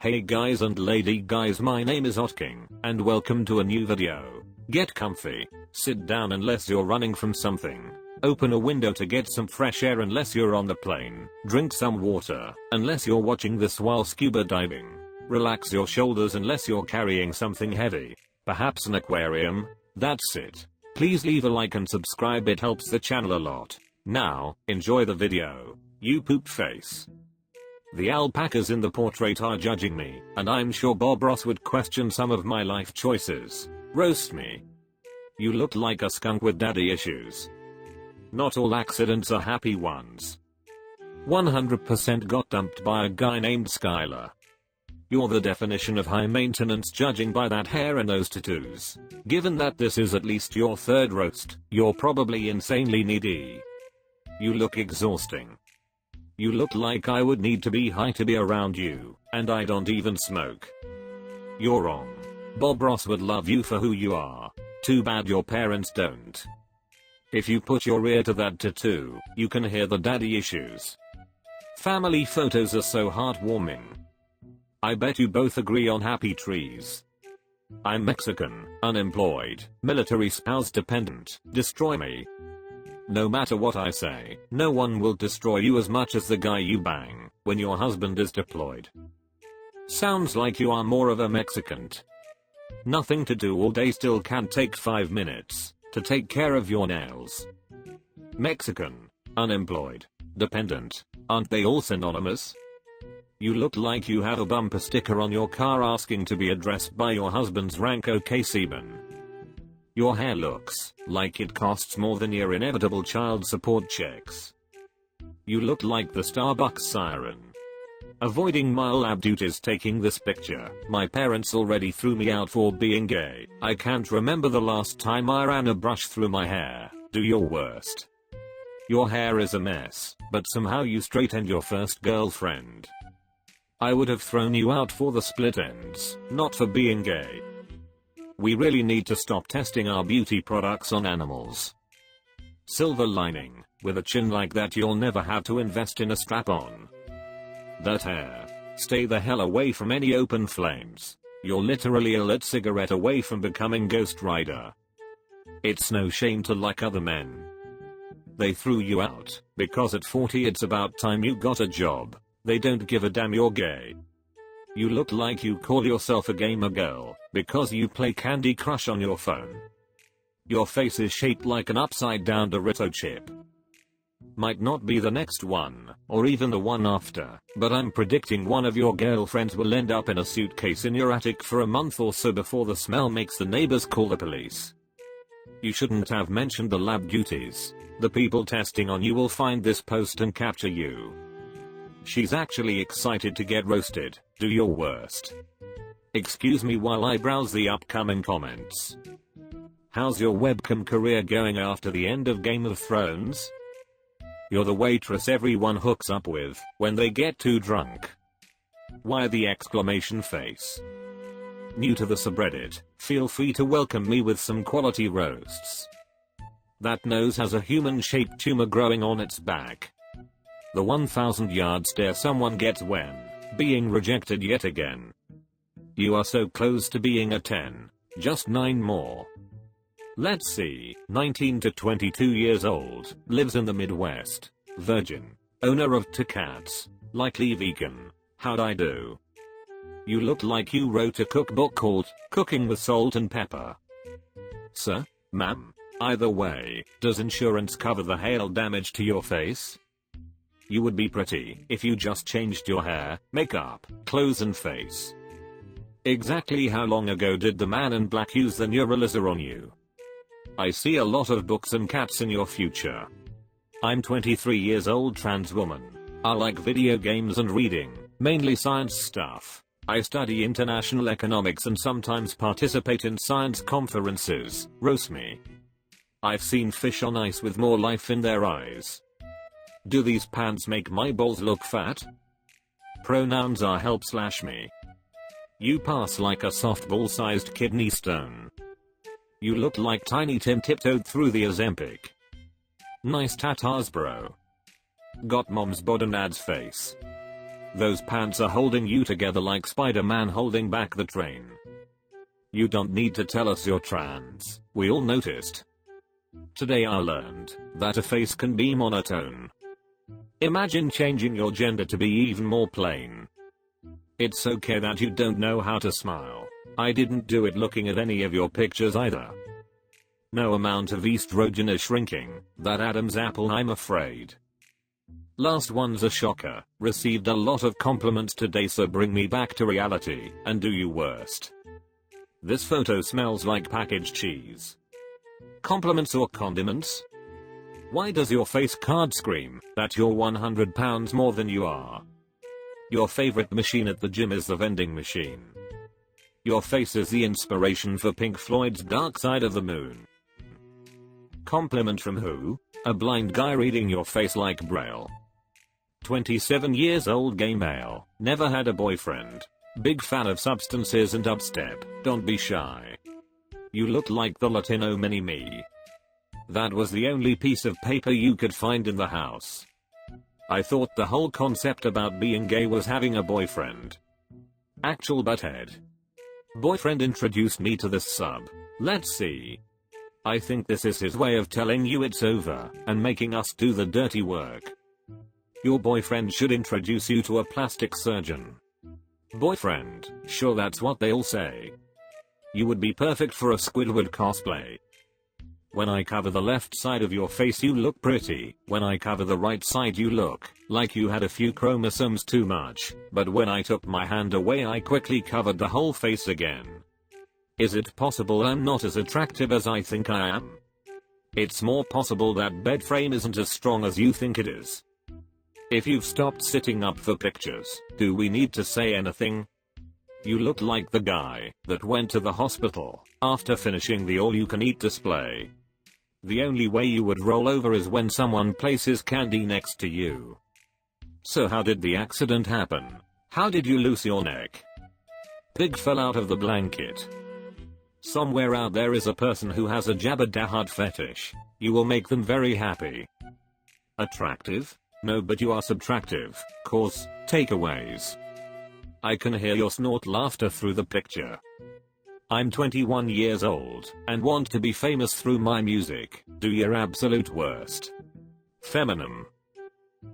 Hey guys and lady guys, my name is Otkin, and welcome to a new video. Get comfy, sit down unless you're running from something, open a window to get some fresh air unless you're on the plane, drink some water, unless you're watching this while scuba diving, relax your shoulders unless you're carrying something heavy, perhaps an aquarium, that's it. Please leave a like and subscribe, it helps the channel a lot. Now, enjoy the video, you poop face. The alpacas in the portrait are judging me, and I'm sure Bob Ross would question some of my life choices. Roast me. You look like a skunk with daddy issues. Not all accidents are happy ones. 100% got dumped by a guy named Skylar. You're the definition of high maintenance judging by that hair and those tattoos. Given that this is at least your third roast, you're probably insanely needy. You look exhausting. You look like I would need to be high to be around you, and I don't even smoke. You're wrong. Bob Ross would love you for who you are. Too bad your parents don't. If you put your ear to that tattoo, you can hear the daddy issues. Family photos are so heartwarming. I bet you both agree on happy trees. I'm Mexican, unemployed, military spouse dependent, destroy me. No matter what I say, no one will destroy you as much as the guy you bang when your husband is deployed. Sounds like you are more of a Mexican. Nothing to do all day still can't take 5 minutes to take care of your nails. Mexican, unemployed, dependent, aren't they all synonymous? You look like you have a bumper sticker on your car asking to be addressed by your husband's rank. Okay, seaman. Your hair looks like it costs more than your inevitable child support checks. You look like the Starbucks siren. Avoiding my lab duties taking this picture. My parents already threw me out for being gay. I can't remember the last time I ran a brush through my hair. Do your worst. Your hair is a mess, but somehow you straightened your first girlfriend. I would have thrown you out for the split ends, not for being gay. We really need to stop testing our beauty products on animals. Silver lining, with a chin like that you'll never have to invest in a strap-on. That hair. Stay the hell away from any open flames. You're literally a lit cigarette away from becoming Ghost Rider. It's no shame to like other men. They threw you out, because at 40 it's about time you got a job. They don't give a damn you're gay. You look like you call yourself a gamer girl, because you play Candy Crush on your phone. Your face is shaped like an upside down Dorito chip. Might not be the next one, or even the one after, but I'm predicting one of your girlfriends will end up in a suitcase in your attic for a month or so before the smell makes the neighbors call the police. You shouldn't have mentioned the lab duties. The people testing on you will find this post and capture you. She's actually excited to get roasted. Do your worst. Excuse me while I browse the upcoming comments. How's your webcam career going after the end of Game of Thrones? You're the waitress everyone hooks up with when they get too drunk. Why the exclamation face? New to the subreddit, feel free to welcome me with some quality roasts. That nose has a human-shaped tumor growing on its back. The 1,000-yard stare someone gets when being rejected yet again. You are so close to being a 10. Just 9 more. Let's see. 19 to 22 years old. Lives in the Midwest. Virgin. Owner of 2 cats. Likely vegan. How'd I do? You look like you wrote a cookbook called Cooking with Salt and Pepper. Sir? Ma'am? Either way, does insurance cover the hail damage to your face? You would be pretty if you just changed your hair, makeup, clothes and face. Exactly how long ago did the man in black use the neuralizer on you? I see a lot of books and cats in your future. I'm 23 years old, trans woman. I like video games and reading, mainly science stuff. I study international economics and sometimes participate in science conferences. Roast me. I've seen fish on ice with more life in their eyes. Do these pants make my balls look fat? Pronouns are help/me. You pass like a softball-sized kidney stone. You look like Tiny Tim tiptoed through the Ozempic. Nice tatars, bro. Got mom's bodonad's face. Those pants are holding you together like Spider-Man holding back the train. You don't need to tell us you're trans. We all noticed. Today I learned that a face can be monotone. Imagine changing your gender to be even more plain. It's okay that you don't know how to smile. I didn't do it looking at any of your pictures either. No amount of estrogen is shrinking that Adam's apple, I'm afraid. Last one's a shocker. Received a lot of compliments today, so bring me back to reality and do you worst. This photo smells like packaged cheese. Compliments or condiments? Why does your face card scream that you're 100 pounds more than you are? Your favorite machine at the gym is the vending machine. Your face is the inspiration for Pink Floyd's Dark Side of the Moon. Compliment from who? A blind guy reading your face like Braille. 27 years old, gay male, never had a boyfriend. Big fan of substances and upstep, don't be shy. You look like the Latino mini-me. That was the only piece of paper you could find in the house. I thought the whole concept about being gay was having a boyfriend. Actual butthead. Boyfriend introduced me to this sub. Let's see. I think this is his way of telling you it's over and making us do the dirty work. Your boyfriend should introduce you to a plastic surgeon. Boyfriend, sure, that's what they all say. You would be perfect for a Squidward cosplay. When I cover the left side of your face you look pretty. When I cover the right side you look like you had a few chromosomes too much. But when I took my hand away I quickly covered the whole face again. Is it possible I'm not as attractive as I think I am? It's more possible that bed frame isn't as strong as you think it is. If you've stopped sitting up for pictures, do we need to say anything? You look like the guy that went to the hospital after finishing the all-you-can-eat display. The only way you would roll over is when someone places candy next to you. So how did the accident happen? How did you lose your neck? Pig fell out of the blanket. Somewhere out there is a person who has a Jabba the Hutt fetish. You will make them very happy. Attractive? No, but you are subtractive. Cause, takeaways. I can hear your snort laughter through the picture. I'm 21 years old and want to be famous through my music. Do your absolute worst. Feminine.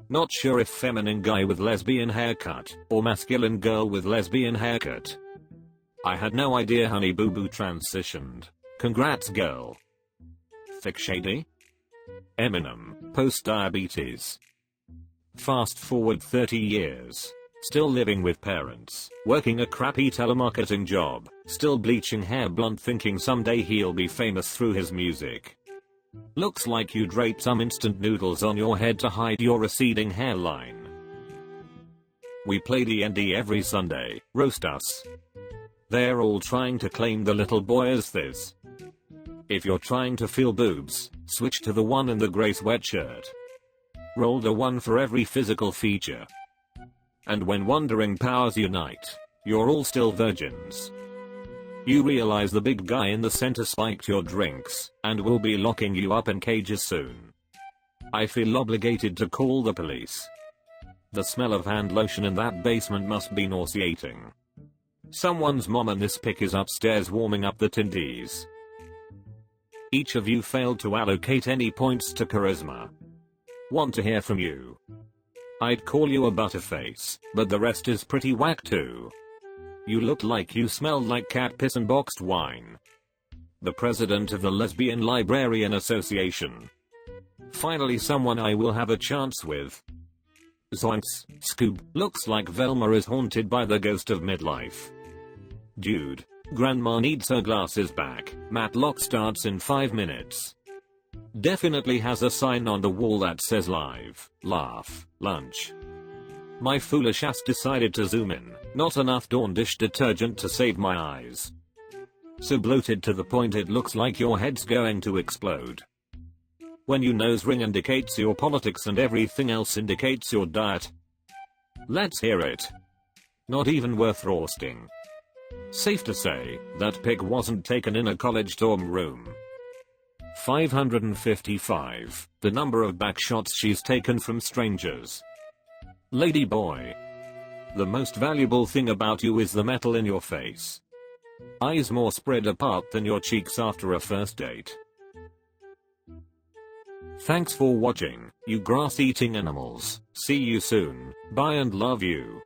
Not sure if feminine guy with lesbian haircut or masculine girl with lesbian haircut. I had no idea Honey Boo Boo transitioned. Congrats girl. Thick shady? Eminem, post-diabetes. Fast forward 30 years. Still living with parents, working a crappy telemarketing job, still bleaching hair blonde thinking someday he'll be famous through his music. Looks like you draped some instant noodles on your head to hide your receding hairline. We play D&D every Sunday, roast us. They're all trying to claim the little boy as this. If you're trying to feel boobs, switch to the one in the grey sweatshirt. Roll the one for every physical feature. And when wandering powers unite, you're all still virgins. You realize the big guy in the center spiked your drinks, and will be locking you up in cages soon. I feel obligated to call the police. The smell of hand lotion in that basement must be nauseating. Someone's mom in this pic is upstairs warming up the tindies. Each of you failed to allocate any points to charisma. Want to hear from you. I'd call you a butterface, but the rest is pretty whack too. You look like you smelled like cat piss and boxed wine. The president of the Lesbian Librarian Association. Finally someone I will have a chance with. Zoinks, Scoob, looks like Velma is haunted by the ghost of midlife. Dude, grandma needs her glasses back. Matlock starts in 5 minutes. Definitely has a sign on the wall that says live, laugh, lunch. My foolish ass decided to zoom in, not enough Dawn dish detergent to save my eyes. So bloated to the point it looks like your head's going to explode. When your nose ring indicates your politics and everything else indicates your diet. Let's hear it. Not even worth roasting. Safe to say, that pic wasn't taken in a college dorm room. 555, the number of backshots she's taken from strangers. Lady boy. The most valuable thing about you is the metal in your face. Eyes more spread apart than your cheeks after a first date. Thanks for watching, you grass-eating animals. See you soon. Bye and love you.